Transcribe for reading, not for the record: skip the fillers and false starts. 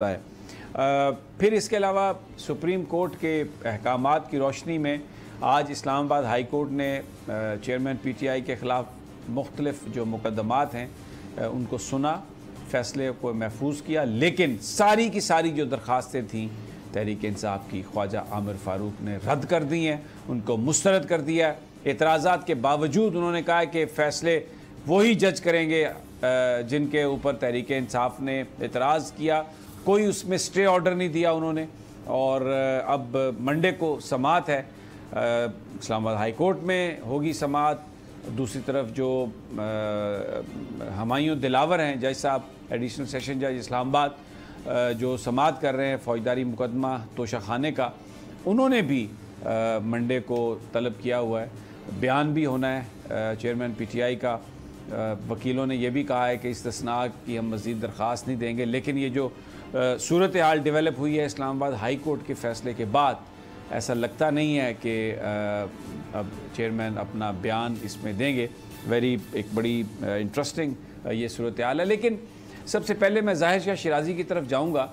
है। फिर इसके अलावा सुप्रीम कोर्ट के अहकामात की रोशनी में आज इस्लामाबाद हाई कोर्ट ने चेयरमैन पीटीआई के ख़िलाफ़ मुख्तलिफ़ जो मुकदमात हैं उनको सुना, फ़ैसले को महफूज किया, लेकिन सारी की सारी जो दरख्वास्तें थीं तहरीक इंसाफ की ख्वाजा आमिर फ़ारूक ने रद्द कर दी हैं, उनको मुस्तरद कर दिया। एतराज़ात के बावजूद उन्होंने कहा कि फ़ैसले वही जज करेंगे जिनके ऊपर तहरीक इंसाफ ने एतराज़ किया, कोई उसमें स्टे ऑर्डर नहीं दिया उन्होंने। और अब मंडे को समाअत है, इस्लामाबाद हाई कोर्ट में होगी समाअत। दूसरी तरफ जो हुमायूं दिलावर हैं जज साहब, एडिशनल सेशन जज इस्लामाबाद, जो समाअत कर रहे हैं फ़ौजदारी मुकदमा तोशा खाने का, उन्होंने भी मंडे को तलब किया हुआ है। बयान भी होना है चेयरमैन पीटीआई का। वकीलों ने यह भी कहा है कि इस्तिस्ना की हम मज़ीद दरख्वास्त नहीं देंगे, लेकिन ये जो सूरत हाल डेवलप हुई है इस्लामाबाद हाई कोर्ट के फ़ैसले के बाद, ऐसा लगता नहीं है कि अब चेयरमैन अपना बयान इसमें देंगे। एक बड़ी इंटरेस्टिंग ये सूरत हाल है। लेकिन सबसे पहले मैं ज़ाहिर शाह शिराज़ी की तरफ जाऊँगा।